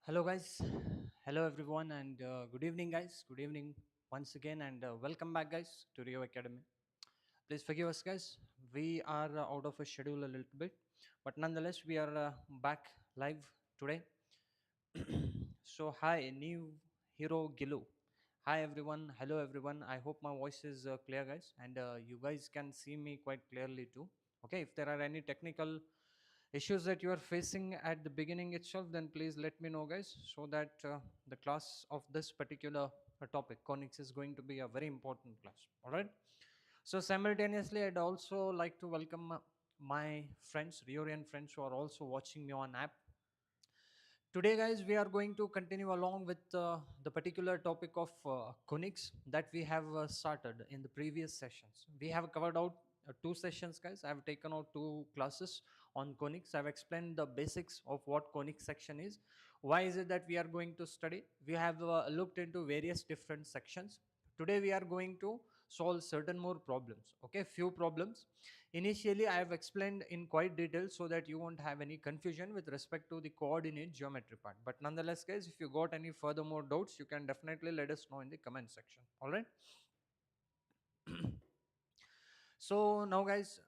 Hello, guys. Hello, everyone, and good evening, guys. Good evening once again, and welcome back, guys, to Rio Academy. Please forgive us, guys. We are out of a schedule a little bit, but nonetheless, we are back live today. So, hi, new hero Gilu. Hi, everyone. Hello, everyone. I hope my voice is clear, guys, and you guys can see me quite clearly too. Okay, if there are any technical issues that you are facing at the beginning itself, then please let me know, guys, so that the class of this particular topic, Conics, is going to be a very important class. All right. So simultaneously, I'd also like to welcome my friends, Rioian friends, who are also watching me on app. Today, guys, we are going to continue along with the particular topic of conics that we have started in the previous sessions. We have covered out two sessions, guys. I have taken out two classes on conics. I've explained the basics of what conic section is. Why is it that we are going to study? We have looked into various different sections. Today we are going to solve certain more problems. Okay, few problems. Initially I have explained in quite detail so that you won't have any confusion with respect to the coordinate geometry part, but nonetheless, guys, if you got any further more doubts, you can definitely let us know in the comment section. All right. So now, guys,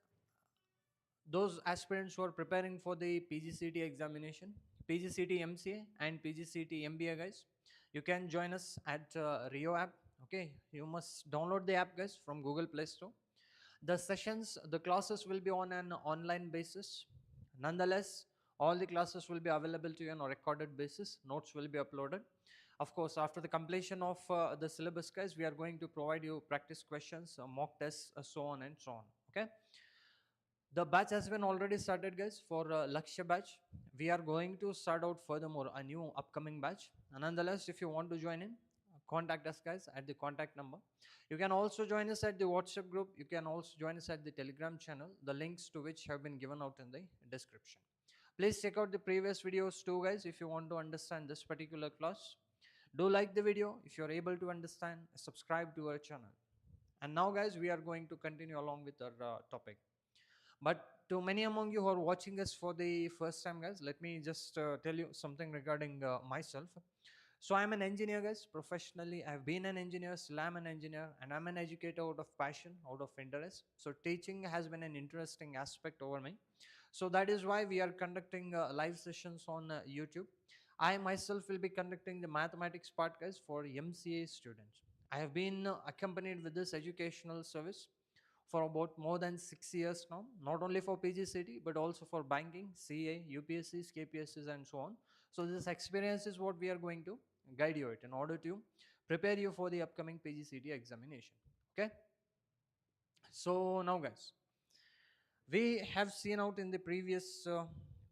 those aspirants who are preparing for the PGCET examination, PGCET MCA and PGCET MBA, guys, you can join us at Rio app. Okay, you must download the app, guys, from Google Play Store. The sessions, the classes will be on an online basis. Nonetheless, all the classes will be available to you on a recorded basis. Notes will be uploaded. Of course, after the completion of the syllabus, guys, we are going to provide you practice questions, mock tests, so on and so on. Okay. The batch has been already started, guys, for Lakshya batch. We are going to start out furthermore a new upcoming batch. And nonetheless, if you want to join in, contact us, guys, at the contact number. You can also join us at the WhatsApp group. You can also join us at the Telegram channel, the links to which have been given out in the description. Please check out the previous videos too, guys, if you want to understand this particular class. Do like the video if you're able to understand. Subscribe to our channel. And now, guys, we are going to continue along with our topic. But to many among you who are watching us for the first time, guys, let me just tell you something regarding myself. So I'm an engineer, guys. Professionally, I've been an engineer, still I'm an engineer, and I'm an educator out of passion, out of interest. So teaching has been an interesting aspect over me. So that is why we are conducting live sessions on YouTube. I myself will be conducting the mathematics part, guys, for MCA students. I have been accompanied with this educational service for about more than 6 years now, not only for PGCET but also for banking, CA, UPSCs, KPSCs, and so on. So this experience is what we are going to guide you it in order to prepare you for the upcoming PGCET examination. Okay. So now, guys, we have seen out in the previous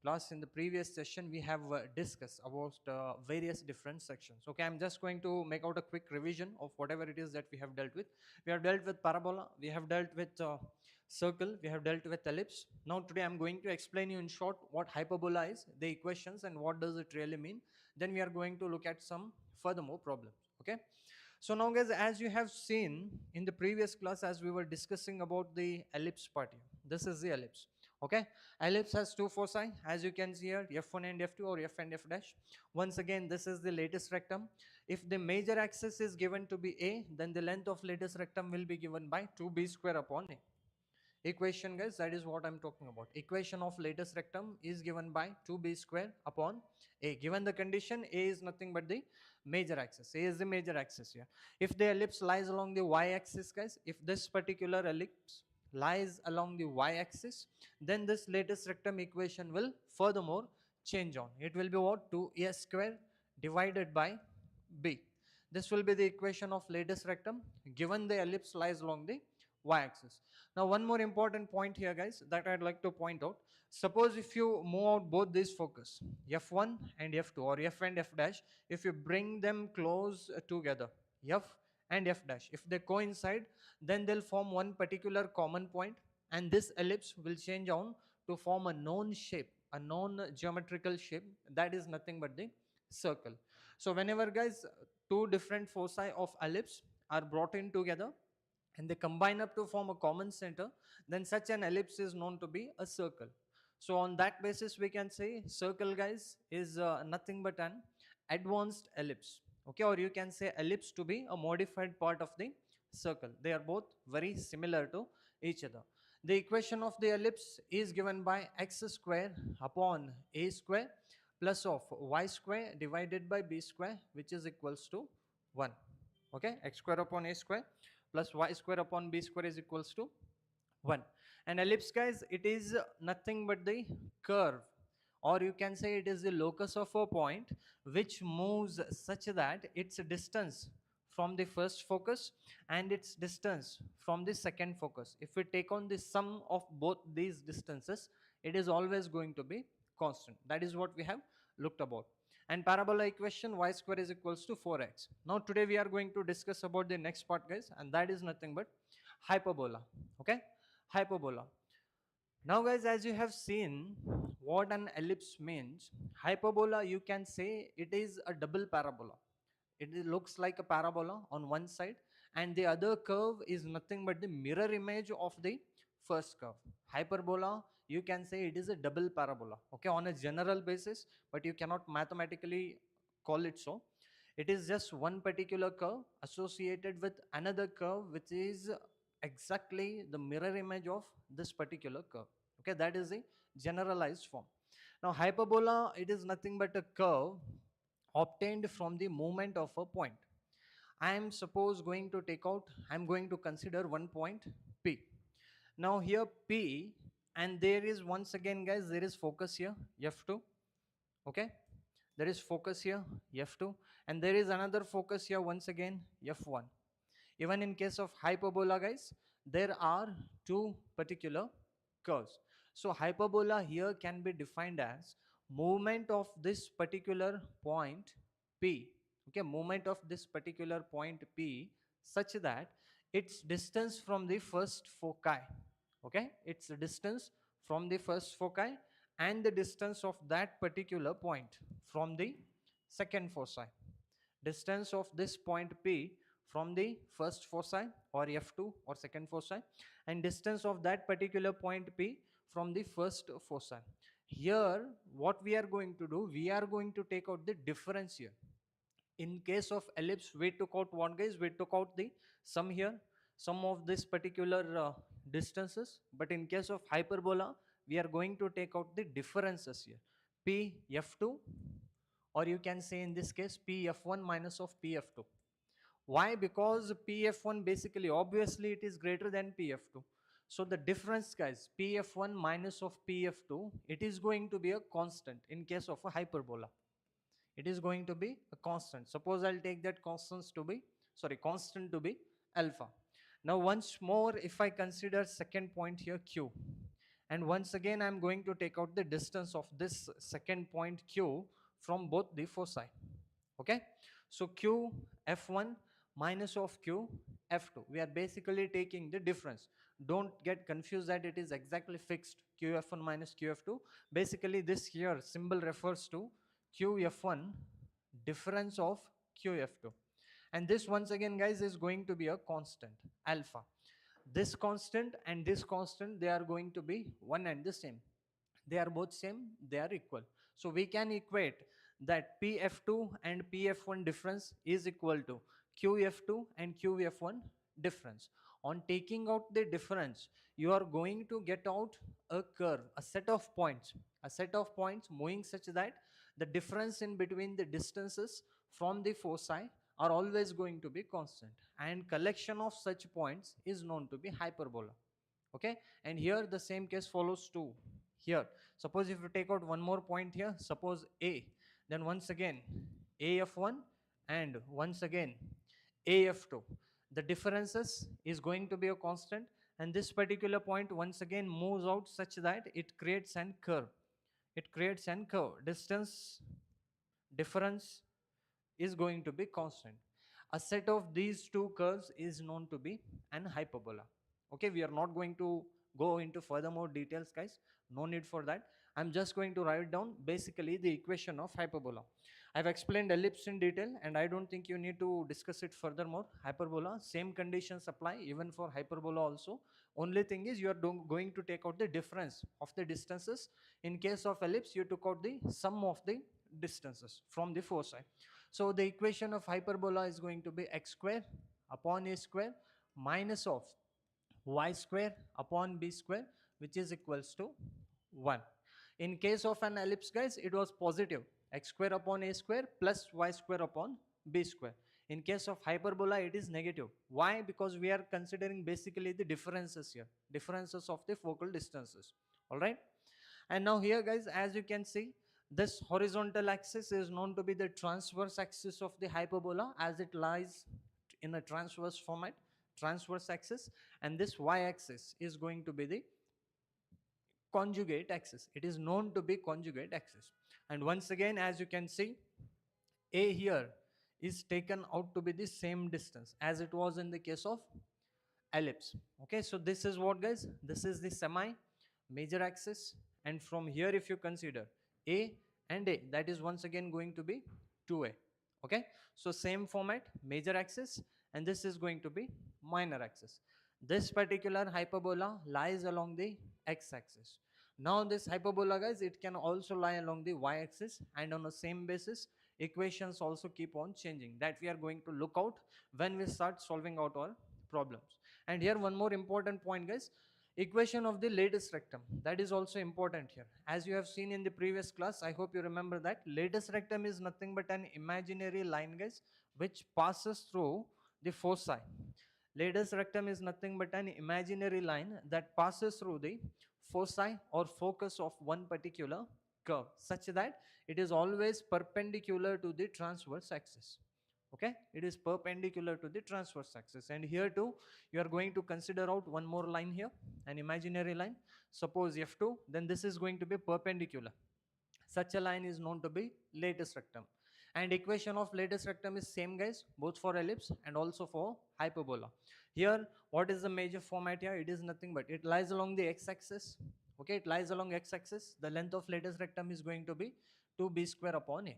class, in the previous session, we have discussed about various different sections. Okay, I'm just going to make out a quick revision of whatever it is that we have dealt with. We have dealt with parabola, we have dealt with circle, we have dealt with ellipse. Now today I'm going to explain you in short what hyperbola is, the equations, and what does it really mean. Then we are going to look at some furthermore problems. Okay. So now, guys, as you have seen in the previous class, as we were discussing about the ellipse part here, this is the ellipse. Okay, ellipse has two foci, as you can see here, f1 and f2, or f and f dash. Once again, this is the lattice rectum. If the major axis is given to be a, then the length of lattice rectum will be given by 2b square upon a. Equation, guys, that is what I'm talking about. Equation of lattice rectum is given by 2b square upon a. Given the condition, a is nothing but the major axis. A is the major axis here. If the ellipse lies along the y-axis, guys, if this particular ellipse lies along the y-axis, then this lattice rectum equation will furthermore change on. It will be what? 2a square divided by b. This will be the equation of lattice rectum given the ellipse lies along the y-axis. Now, one more important point here, guys, that I'd like to point out. Suppose if you move out both these focus, f1 and f2, or f and f dash, if you bring them close together, f and f dash, if they coincide, then they'll form one particular common point, and this ellipse will change on to form a known shape, a known geometrical shape, that is nothing but the circle. So whenever, guys, two different foci of ellipse are brought in together and they combine up to form a common center, then such an ellipse is known to be a circle. So on that basis, we can say circle, guys, is nothing but an advanced ellipse, okay, or you can say ellipse to be a modified part of the circle. They are both very similar to each other. The equation of the ellipse is given by x square upon a square plus of y square divided by b square, which is equals to 1. Okay, x square upon a square plus y square upon b square is equals to 1. And ellipse, guys, it is nothing but the curve, or you can say it is the locus of a point which moves such that its distance from the first focus and its distance from the second focus, if we take on the sum of both these distances, it is always going to be constant. That is what we have looked about. And parabola equation, y square is equals to 4x. Now today we are going to discuss about the next part, guys, and that is nothing but hyperbola. Okay, hyperbola. Now, guys, as you have seen what an ellipse means, hyperbola, you can say it is a double parabola. Looks like a parabola on one side, and the other curve is nothing but the mirror image of the first curve. Hyperbola, you can say it is a double parabola, okay, on a general basis, but you cannot mathematically call it so. It is just one particular curve associated with another curve which is exactly the mirror image of this particular curve. Okay, that is a generalized form. Now hyperbola, it is nothing but a curve obtained from the movement of a point. I am suppose going to take out, I am going to consider one point P. Now here P, and there is once again, guys, there is focus here F2. Okay, there is focus here F2, and there is another focus here once again F1. Even in case of hyperbola, guys, there are two particular curves. So hyperbola here can be defined as movement of this particular point P, okay, movement of this particular point P such that its distance from the first foci, okay, its distance from the first foci and the distance of that particular point from the second foci. Distance of this point P from the first foci or F2 or second foci, and distance of that particular point P from the first foci. Here what we are going to do, we are going to take out the difference here. In case of ellipse, we took out what, guys? We took out the sum here, sum of this particular distances. But in case of hyperbola, we are going to take out the differences here. P F2, or you can say in this case P F1 minus of P F2. Why? Because P F1 basically, obviously it is greater than P F2. So the difference, guys, P F1 minus of P F2, it is going to be a constant in case of a hyperbola. It is going to be a constant. Suppose I'll take that constant to be alpha. Now once more, if I consider second point here Q, and once again I'm going to take out the distance of this second point Q from both the foci. Okay, so Q F1 minus of Q F2, we are basically taking the difference. Don't get confused that it is exactly fixed QF1 minus QF2. Basically this here symbol refers to QF1 difference of QF2, and this once again, guys, is going to be a constant alpha. This constant and this constant, they are going to be one and the same. They are both same, they are equal. So we can equate that PF2 and PF1 difference is equal to QF2 and QF1 difference. On taking out the difference, you are going to get out a curve, a set of points moving such that the difference in between the distances from the foci are always going to be constant, and collection of such points is known to be hyperbola. Okay, and here the same case follows too. Here, suppose if you take out one more point here, suppose A, then once again AF1 and once again AF2, the differences is going to be a constant, and this particular point once again moves out such that it creates an curve. Distance difference is going to be constant. A set of these two curves is known to be an hyperbola. Okay, we are not going to go into further more details, guys. No need for that. I'm just going to write down basically the equation of hyperbola. I've explained ellipse in detail, and I don't think you need to discuss it furthermore. Hyperbola, same conditions apply even for hyperbola also. Only thing is you are going to take out the difference of the distances. In case of ellipse, you took out the sum of the distances from the foci. So the equation of hyperbola is going to be x square upon a square minus of y square upon b square, which is equals to 1. In case of an ellipse, guys, it was positive, x square upon a square plus y square upon b square. In case of hyperbola, it is negative. Why? Because we are considering basically the differences here, differences of the focal distances. All right. And now here, guys, as you can see, this horizontal axis is known to be the transverse axis of the hyperbola, as it lies in a transverse format, transverse axis, and this y-axis is going to be the conjugate axis. It is known to be conjugate axis. And once again, as you can see, A here is taken out to be the same distance as it was in the case of ellipse. Okay, so this is what, guys, this is the semi major axis, and from here if you consider A and A, that is once again going to be 2A. Okay, so same format, major axis, and this is going to be minor axis. This particular hyperbola lies along the x-axis. Now this hyperbola, guys, it can also lie along the y-axis, and on the same basis equations also keep on changing, that we are going to look out when we start solving out our problems. And here one more important point, guys, equation of the lattice rectum, that is also important here. As you have seen in the previous class, I hope you remember that lattice rectum is nothing but an imaginary line, guys, which passes through the foci. Lattice rectum is nothing but an imaginary line that passes through the foci or focus of one particular curve, such that it is always perpendicular to the transverse axis. Okay, it is perpendicular to the transverse axis. And here too, you are going to consider out one more line here, an imaginary line. Suppose F2, then this is going to be perpendicular. Such a line is known to be lattice rectum. And equation of lattice rectum is same, guys, both for ellipse and also for hyperbola. Here, what is the major format here? It is nothing but it lies along the x-axis. Okay, it lies along x-axis. The length of lattice rectum is going to be 2b square upon a.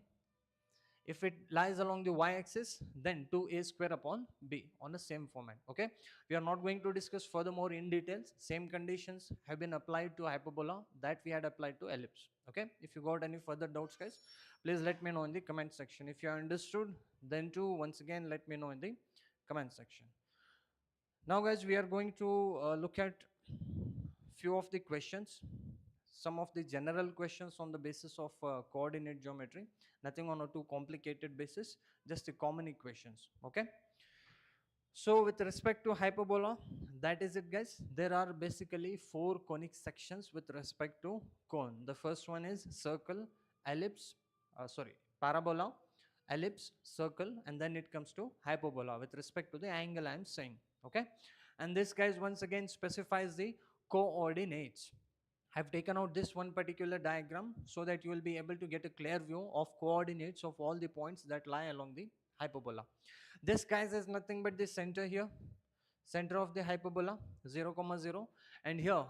If it lies along the y-axis, then 2a square upon b on the same format. Okay, we are not going to discuss furthermore in details. Same conditions have been applied to hyperbola that we had applied to ellipse. Okay, if you got any further doubts, guys, please let me know in the comment section. If you understood, then too, once again, let me know in the comment section. Now, guys, we are going to look at few of the questions, some of the general questions on the basis of coordinate geometry, nothing on a too complicated basis, just the common equations. Okay, so with respect to hyperbola, that is it, guys. There are basically 4 conic sections with respect to cone. The first one is circle, ellipse, parabola, ellipse, circle, and then it comes to hyperbola with respect to the angle I am saying. Okay, and this, guys, once again specifies the coordinates. I've taken out this one particular diagram so that you will be able to get a clear view of coordinates of all the points that lie along the hyperbola. This, guys, is nothing but the center here, center of the hyperbola, 0, 0, and here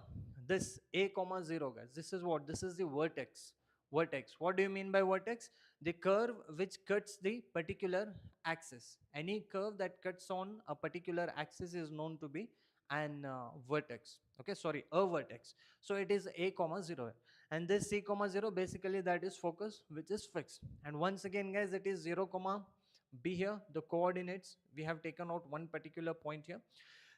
this a, 0, guys, this is what? This is the vertex. Vertex. What do you mean by vertex? The curve which cuts the particular axis. Any curve that cuts on a particular axis is known to be an vertex. Okay, sorry, a vertex. So it is a, 0, and this c, 0, basically that is focus which is fixed. And once again, guys, it is 0, b here, the coordinates. We have taken out one particular point here.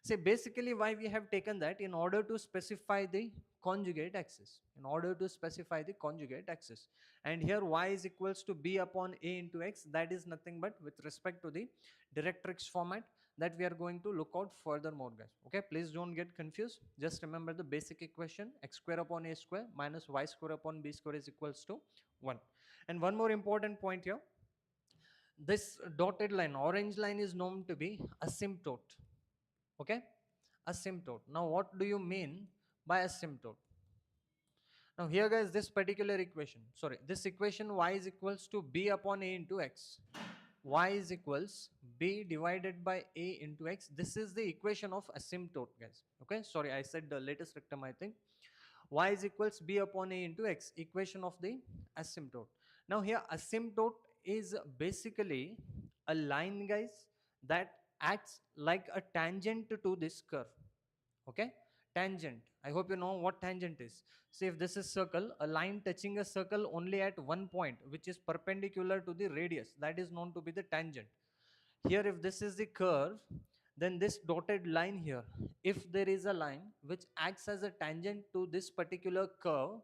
See, basically why we have taken that, in order to specify the conjugate axis, in order to specify the conjugate axis. And here y is equals to b upon a into x, that is nothing but with respect to the directrix format that we are going to look out furthermore, guys. Okay, please don't get confused. Just remember the basic equation, x square upon a square minus y square upon b square is equals to 1. And one more important point here, this dotted line, orange line, is known to be asymptote. Okay, asymptote. Now what do you mean by asymptote? Now here, guys, this particular equation, this equation, y is equals to b upon a into x, y is equals b divided by a into x. This is the equation of asymptote, guys. Okay, sorry, I said the lattice rectum, I think. Y is equals b upon a into x, equation of the asymptote. Now here asymptote is basically a line, guys, that acts like a tangent to this curve. Okay, tangent. I hope you know what tangent is. See, if this is circle, a line touching a circle only at one point, which is perpendicular to the radius, that is known to be the tangent. Here, if this is the curve, then this dotted line here, if there is a line which acts as a tangent to this particular curve,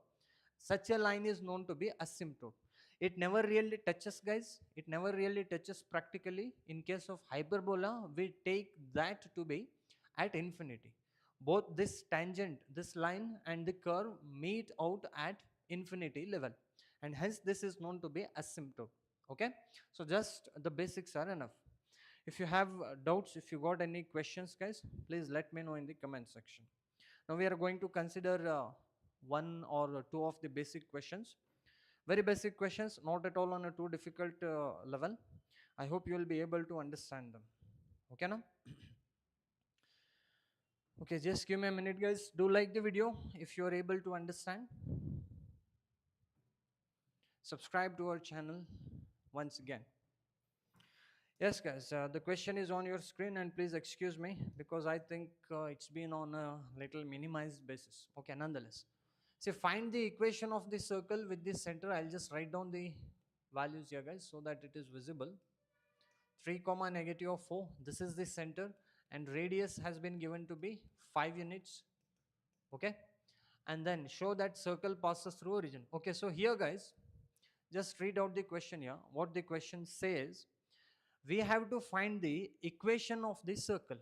such a line is known to be asymptote. It never really touches, guys. It never really touches practically. In case of hyperbola, we take that to be at infinity. Both this tangent, this line and the curve meet out at infinity level, and hence this is known to be asymptote. Okay, so just the basics are enough. If you have doubts, if you got any questions, guys, please let me know in the comment section. Now we are going to consider one or two of the basic questions. Very basic questions, not at all on a too difficult level. I hope you will be able to understand them. Okay, now? Okay, just give me a minute, guys. Do like the video if you are able to understand. Subscribe to our channel once again. Yes, guys, the question is on your screen, and please excuse me because I think it's been on a little minimized basis. Okay, nonetheless. So find the equation of the circle with the center. I'll just write down the values here, guys, so that it is visible. 3 comma negative of 4, this is the center, and radius has been given to be 5 units. Okay, and then show that circle passes through origin. Okay, so here, guys, just read out the question here. What the question says, we have to find the equation of the circle.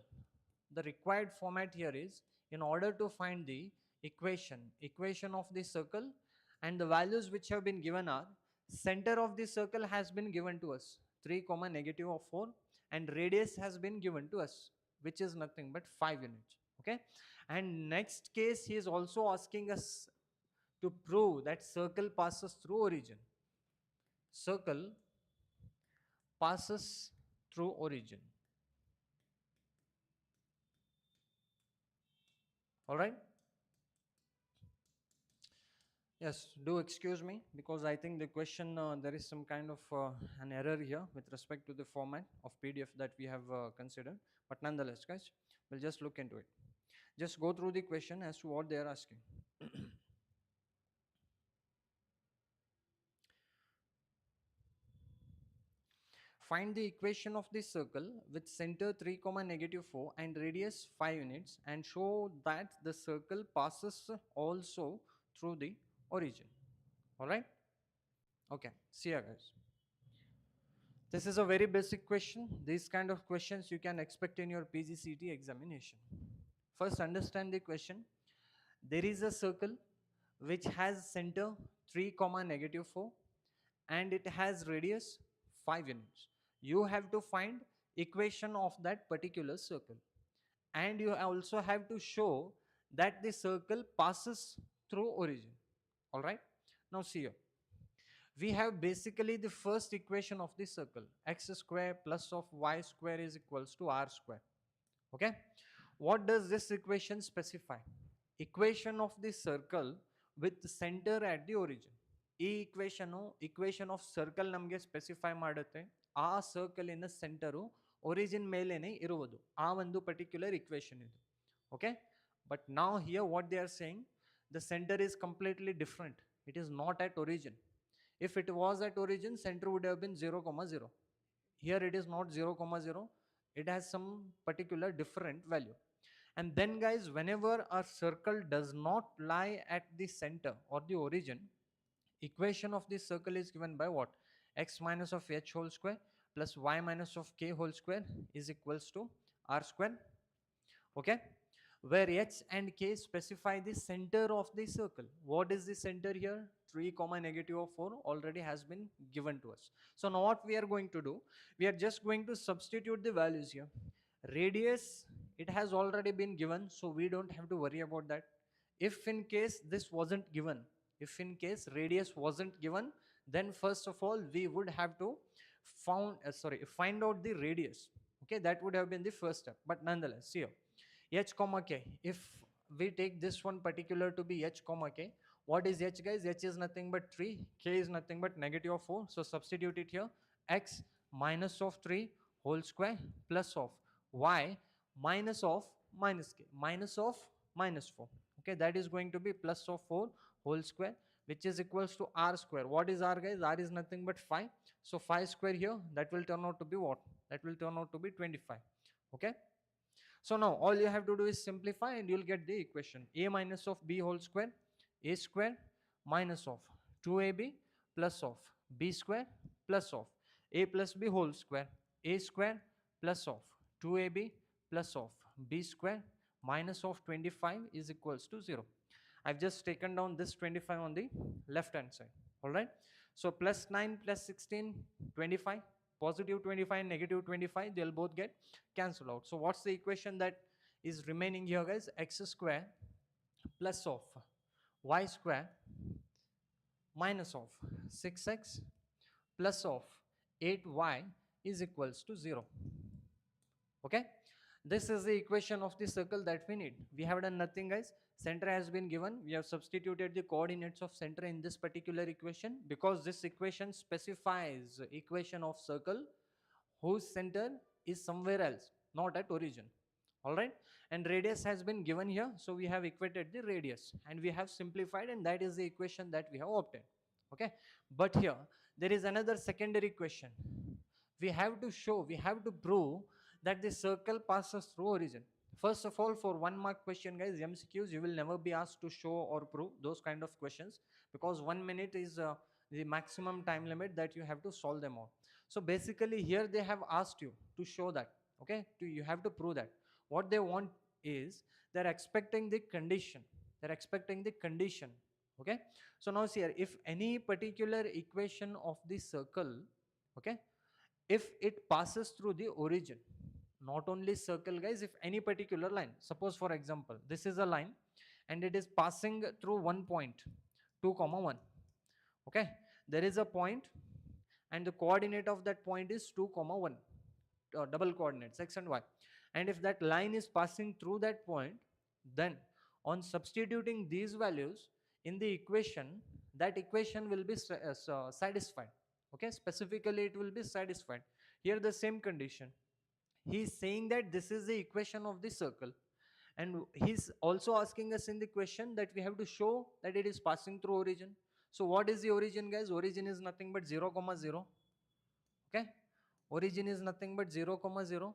The required format here is, in order to find the equation of the circle, and the values which have been given are, center of the circle has been given to us 3 comma negative of 4, and radius has been given to us, which is nothing but 5 units. Okay, and next case he is also asking us to prove that circle passes through origin. Circle passes through origin. All right. Yes, do excuse me because I think the question, there is some kind of an error here with respect to the format of PDF that we have considered. But nonetheless, guys, we'll just look into it. Just go through the question as to what they are asking. Find the equation of the circle with center 3 comma negative 4 and radius 5 units, and show that the circle passes also through the origin. All right. Okay, see ya, guys. This is a very basic question. These kind of questions you can expect in your PGCET examination. First, understand the question. There is a circle which has center 3 comma negative 4 and it has radius 5 units. You have to find equation of that particular circle, and you also have to show that the circle passes through origin. All right, now see here, we have basically the first equation of the circle, x square plus of y square is equals to r square. Okay, what does this equation specify? Equation of the circle with center at the origin. ಈ equation of circle ನಮಗೆ specify ಮಾಡುತ್ತೆ ಆ ಸರ್ಕಲಿನ centre origin ಮೇಲೇನೆ ಇರುವುದು ಆ ಒಂದು particular equation ಇದು. Okay, but ನಾವು here what they are saying, the center is completely different. It is not at origin. If it was at origin, center would have been 0 comma 0. Here it is not 0 comma 0. It has some particular different value. And then, guys, whenever a circle does not lie at the center or the origin, equation of this circle is given by what? X minus of h whole square plus y minus of k whole square is equals to r square. Okay, where h and k specify the center of the circle. What is the center here? 3 comma negative of 4 already has been given to us. So now what we are going to do, we are just going to substitute the values here. Radius, it has already been given, so we don't have to worry about that. If in case this wasn't given, if in case radius wasn't given, then first of all we would have to find out the radius. Okay, that would have been the first step. But nonetheless, here h comma k, if we take this one particular to be h comma k, what is h, guys? H is nothing but 3, k is nothing but negative of 4, so substitute it here. X minus of 3 whole square plus of y minus of minus k minus of minus 4. Okay, that is going to be plus of 4 whole square, which is equals to r square. What is r, guys? R is nothing but 5. So 5 square here, that will turn out to be what? That will turn out to be 25. Okay. So now all you have to do is simplify and you'll get the equation. A minus of b whole square, a square minus of 2ab plus of b square plus of a plus b whole square, a square plus of 2ab plus of b square minus of 25 is equals to 0. I've just taken down this 25 on the left hand side. All right. So plus 9 plus 16, 25. Positive 25 and negative 25, they'll both get cancelled out. So what's the equation that is remaining here, guys? X square plus of y square minus of 6x plus of 8y is equals to 0. Okay. This is the equation of the circle that we need. We have done nothing, guys. Center has been given. We have substituted the coordinates of center in this particular equation because this equation specifies equation of circle whose center is somewhere else, not at origin. All right. And radius has been given here. So we have equated the radius and we have simplified, and that is the equation that we have obtained. Okay. But here there is another secondary question. We have to show, we have to prove that the circle passes through origin. First of all, for 1 mark question, guys, MCQs, you will never be asked to show or prove those kind of questions because 1 minute is the maximum time limit that you have to solve them all. So basically here they have asked you to show that, okay, you have to prove that. What they want is they're expecting the condition. They're expecting the condition. Okay. So now see here, if any particular equation of the circle, okay, if it passes through the origin, not only circle, guys, if any particular line, suppose for example this is a line and it is passing through one point 2, 1. Okay, there is a point and the coordinate of that point is 2, 1, double coordinates x and y, and if that line is passing through that point, then on substituting these values in the equation, that equation will be satisfied. Okay, specifically it will be satisfied. Here the same condition, he is saying that this is the equation of the circle, and he's also asking us in the question that we have to show that it is passing through origin. So what is the origin, guys? Origin is nothing but 0, 0. Okay, origin is nothing but 0, 0.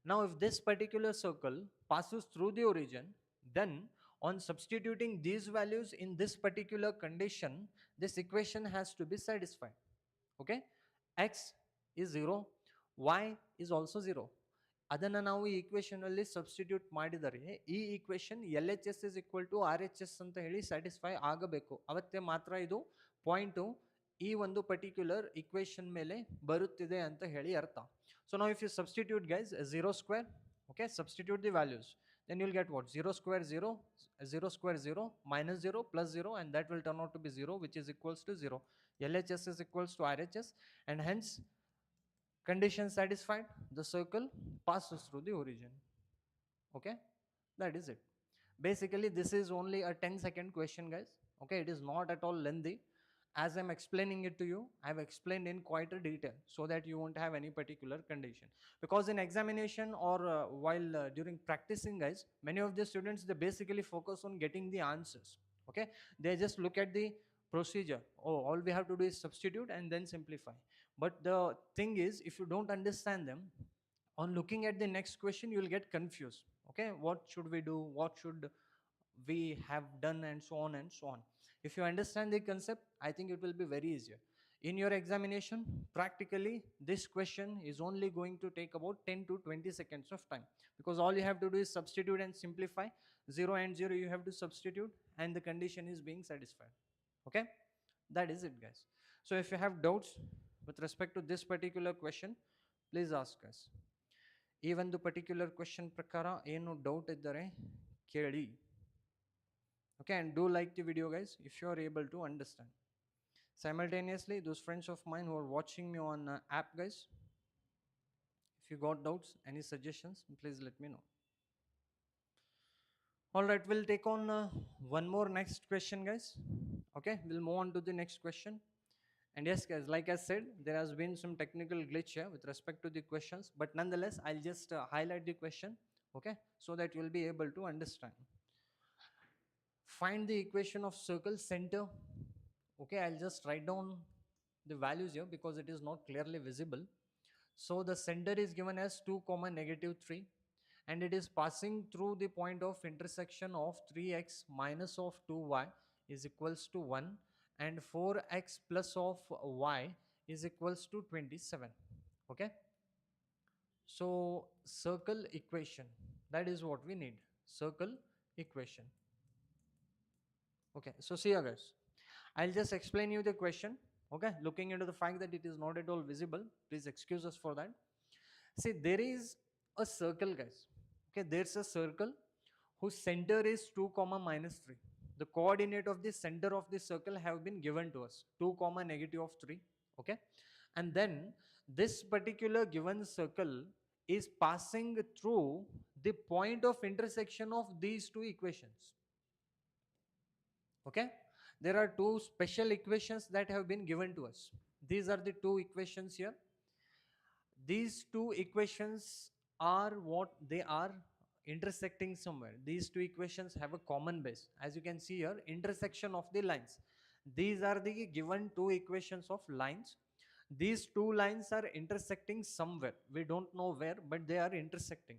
Now if this particular circle passes through the origin, then on substituting these values in this particular condition, this equation has to be satisfied. Okay, x is 0, y is also 0. ಅದನ್ನು ನಾವು ಈ equation ಅಲ್ಲಿ substitute ಮಾಡಿದರೆ ಈ equation LHS is equal to RHS ಅಂತ ಹೇಳಿ satisfy ಆಗಬೇಕು. ಅವತ್ತೇ ಮಾತ್ರ ಇದು ಪಾಯಿಂಟು ಈ ಒಂದು ಪರ್ಟಿಕ್ಯುಲರ್ ಈಕ್ವೇಷನ್ ಮೇಲೆ ಬರುತ್ತಿದೆ ಅಂತ ಹೇಳಿ ಅರ್ಥ. So now if you substitute, guys, 0 square, okay, substitute the values, then you'll get what? 0 square 0, 0 square 0, minus 0 plus 0, and that will turn out to be 0, which is equals to 0. LHS is equals to RHS, and hence condition satisfied, the circle passes through the origin. Okay, that is it. Basically this is only a 10-second question, guys. Okay, it is not at all lengthy. As I'm explaining it to you, I've explained in quite a detail so that you won't have any particular condition, because in examination or while during practicing, guys, many of the students, they basically focus on getting the answers. Okay, they just look at the procedure. Oh, all we have to do is substitute and then simplify. But the thing is, if you don't understand them, on looking at the next question you will get confused. Okay, what should we do, what should we have done, and so on and so on. If you understand the concept, I think it will be very easier. In your examination, practically this question is only going to take about 10 to 20 seconds of time, because all you have to do is substitute and simplify. 0 and 0 you have to substitute and the condition is being satisfied. Okay, that is it, guys. So if you have doubts with respect to this particular question, please ask us. ಈ ಒಂದು particular question ಪ್ರಕಾರ ಏನು doubt ಇದ್ದರೆ ಕೇಳಿ. Okay, and do like the video, guys, if you are able to understand. Simultaneously, those friends of mine who are watching me on app, guys, if you got doubts, any suggestions, please let me know. All right, we'll take on one more next question, guys. Okay, we'll move on to the next question. And yes, guys, like I said, there has been some technical glitch here with respect to the questions, but nonetheless, I'll just highlight the question, okay, so that you'll be able to understand. Find the equation of circle center. Okay, I'll just write down the values here because it is not clearly visible. So the center is given as 2 comma negative 3, and it is passing through the point of intersection of 3x minus of 2y is equals to 1 and 4x plus of y is equals to 27. Okay, so circle equation, that is what we need, circle equation. Okay, so see here guys, I'll just explain you the question. Okay, looking into the fact that it is not at all visible, please excuse us for that. See, there is a circle guys. Okay, there's a circle whose center is 2 comma minus 3. The coordinate of the center of the circle have been given to us, 2 comma negative of 3. Okay, and then this particular given circle is passing through the point of intersection of these two equations. Okay, there are two special equations that have been given to us. These are the two equations here. These two equations are what they are, intersecting somewhere. These two equations have a common base, as you can see here, intersection of the lines. These are the given two equations of lines. These two lines are intersecting somewhere, we don't know where, but they are intersecting,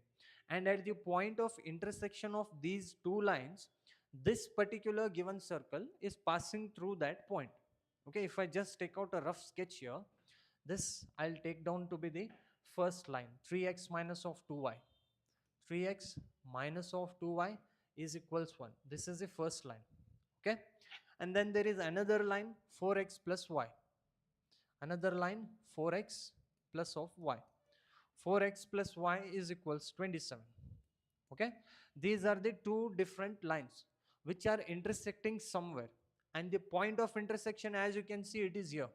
and at the point of intersection of these two lines, this particular given circle is passing through that point. Okay, if I just take out a rough sketch here, this I'll take down to be the first line, 3x minus of 2y. 3x minus of 2y is equals 1. This is the first line. Okay, and then there is another line, 4x plus y. Another line, 4x plus of y. 4x plus y is equals 27. Okay, these are the two different lines which are intersecting somewhere, and the point of intersection, as you can see, it is here.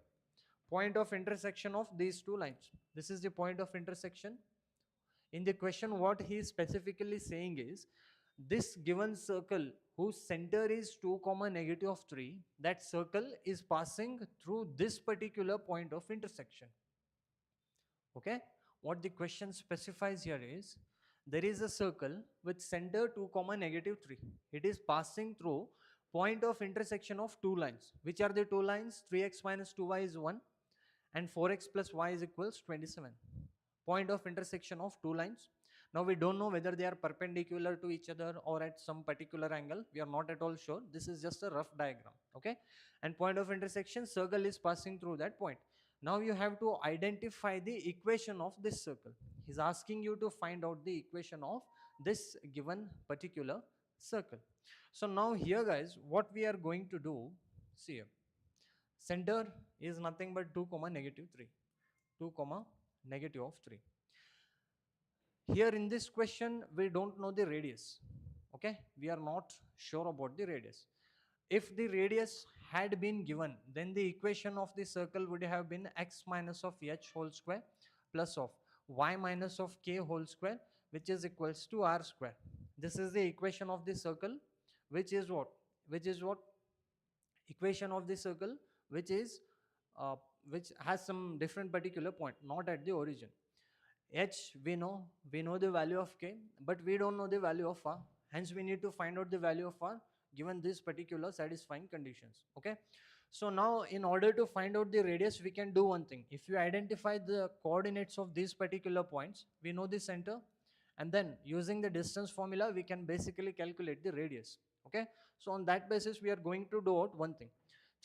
Point of intersection of these two lines, this is the point of intersection. In the question, what he is specifically saying is, this given circle whose center is 2 comma negative of 3, that circle is passing through this particular point of intersection. Okay, what the question specifies here is, there is a circle with center 2 comma negative 3. It is passing through point of intersection of two lines. Which are the two lines? 3x minus 2y is 1 and 4x plus y is equals 27. Point of intersection of two lines. Now we don't know whether they are perpendicular to each other or at some particular angle. We are not at all sure. This is just a rough diagram. Okay, and point of intersection, circle is passing through that point. Now you have to identify the equation of this circle. He's asking you to find out the equation of this given particular circle. So now here guys, what we are going to do, see here, center is nothing but 2 comma negative 3. 2 comma negative of 3. Here in this question, we don't know the radius. Okay, we are not sure about the radius. If the radius had been given, then the equation of the circle would have been x minus of h whole square plus of y minus of k whole square, which is equals to r square. This is the equation of the circle, which is what? Which is what? Equation of the circle, which is which has some different particular point, not at the origin. H we know the value of k, but we don't know the value of r. Hence we need to find out the value of r given these particular satisfying conditions. Okay, so now in order to find out the radius, we can do one thing. If you identify the coordinates of these particular points, we know the center, and then using the distance formula, we can basically calculate the radius. Okay, so on that basis, we are going to do out one thing.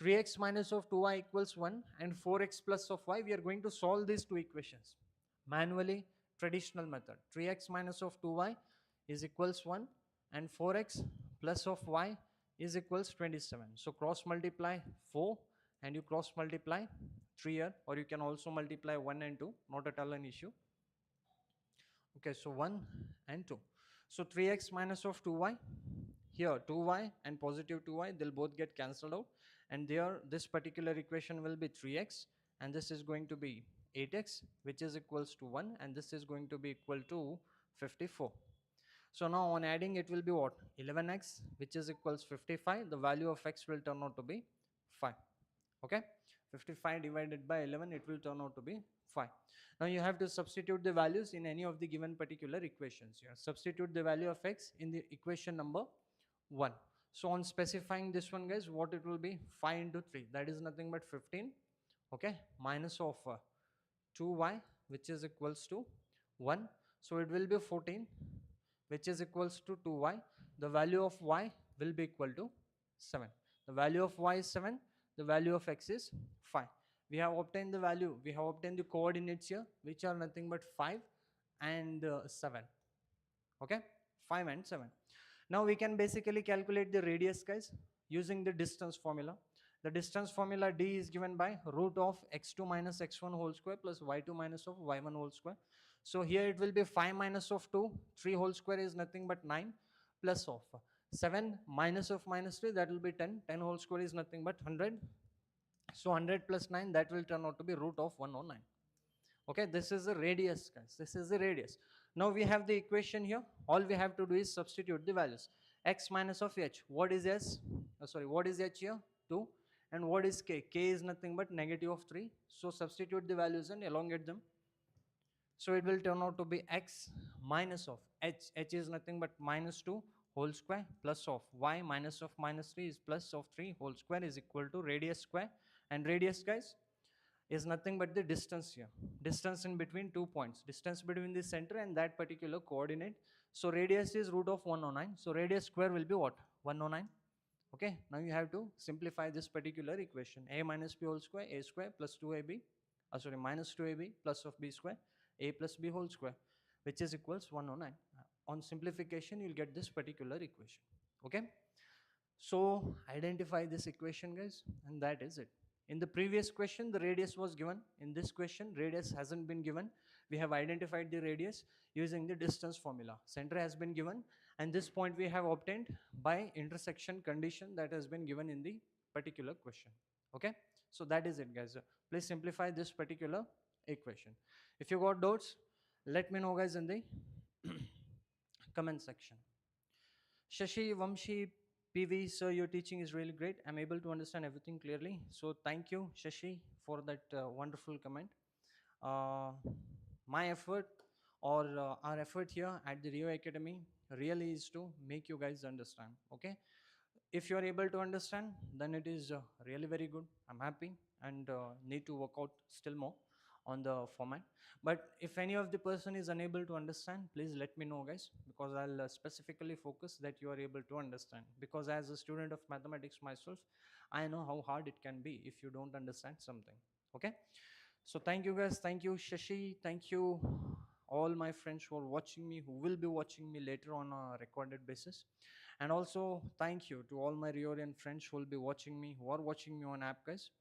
3x minus of 2y equals 1 and 4x plus of y, we are going to solve these two equations manually, traditional method. 3x minus of 2y is equals 1 and 4x plus of y is equals 27. So cross multiply 4 and you cross multiply 3 here, or you can also multiply 1 and 2, not at all an issue. Okay, so 1 and 2. So 3x minus of 2y, here 2y and positive 2y, they'll both get cancelled out, and there this particular equation will be 3x, and this is going to be 8x, which is equals to 1, and this is going to be equal to 54. So now on adding, it will be what? 11x, which is equals 55. The value of x will turn out to be 5. Okay, 55 divided by 11, it will turn out to be 5. Now you have to substitute the values in any of the given particular equations here. Substitute the value of x in the equation number 1. So on specifying this one, guys, what it will be? 5 into 3, that is nothing but 15, okay, minus of 2y, which is equals to 1. So it will be 14, which is equals to 2y. The value of y will be equal to 7. The value of y is 7. The value of x is 5. We have obtained the value. We have obtained the coordinates here, which are nothing but 5 and 7. Okay, 5 and 7. Now we can basically calculate the radius, guys, using the distance formula. The distance formula d is given by root of x2 minus x1 whole square plus y2 minus of y1 whole square. So here it will be 5 minus of 2, 3 whole square is nothing but 9, plus of 7 minus of minus 3, that will be 10, 10 whole square is nothing but 100. So 100 plus 9, that will turn out to be root of 109. Okay, this is the radius, guys, this is the radius. Now we have the equation here. All we have to do is substitute the values. X minus of h, what is s? What is h here? 2. And what is k? K is nothing but negative of 3. So substitute the values and elongate them. So it will turn out to be x minus of h. H is nothing but minus 2 whole square plus of y minus of minus 3 is plus of 3 whole square is equal to radius square. And radius, guys, is nothing but the distance here. Distance in between 2 points. Distance between the center and that particular coordinate. So radius is root of 109. So radius square will be what? 109. Okay, now you have to simplify this particular equation. A minus b whole square, a square plus 2ab, minus 2ab plus of b square, a plus b whole square, which is equals 109. On simplification, you'll get this particular equation. Okay, so identify this equation, guys, and that is it. In the previous question, the radius was given. In this question, radius hasn't been given. We have identified the radius using the distance formula. Center has been given, and this point we have obtained by intersection condition that has been given in the particular question. Okay, so that is it, guys. Please simplify this particular equation. If you got doubts, let me know, guys, in the comment section. Shashi, Vamshi, PV, sir, your teaching is really great. I'm able to understand everything clearly. So thank you, Shashi, for that wonderful comment. My effort or our effort here at the Rio Academy really is to make you guys understand. Okay, if you are able to understand, then it is really very good. I'm happy and need to work out still more on the format. But if any of the person is unable to understand, please let me know, guys, because I'll specifically focus that you are able to understand, because as a student of mathematics myself, I know how hard it can be if you don't understand something. Okay, so thank you, guys. Thank you, Shashi. Thank you all my friends who are watching me, who will be watching me later on a recorded basis. And also thank you to all my Rioian friends who will be watching me, who are watching me on app, guys.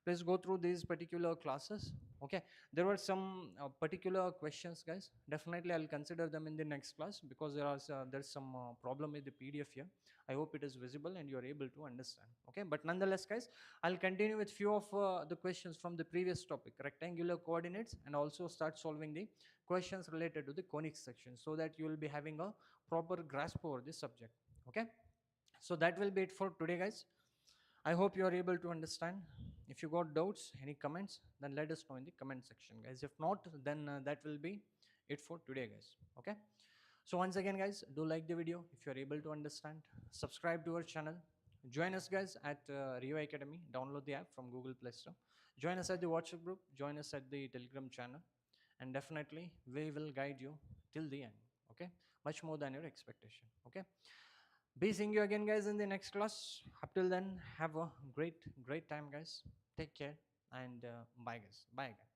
Please go through these particular classes. Okay, there were some particular questions, guys. Definitely I'll consider them in the next class, because there's some problem with the PDF here. I hope it is visible and you're able to understand. Okay, but nonetheless, guys, I'll continue with few of the questions from the previous topic, rectangular coordinates, and also start solving the questions related to the conics section, so that you will be having a proper grasp over this subject. Okay, so that will be it for today, guys. I hope you are able to understand. If you got doubts, any comments, then let us know in the comment section, guys. If not, then that will be it for today, guys. Okay, so once again, guys, do like the video if you are able to understand. Subscribe to our channel. Join us, guys, at Rio Academy. Download the app from Google Play Store. Join us at the WhatsApp group. Join us at the Telegram channel. And definitely, we will guide you till the end. Okay, much more than your expectation. Okay, be seeing you again, guys, in the next class. Up till then, have a great time, guys. Take care and bye, guys. Bye, guys.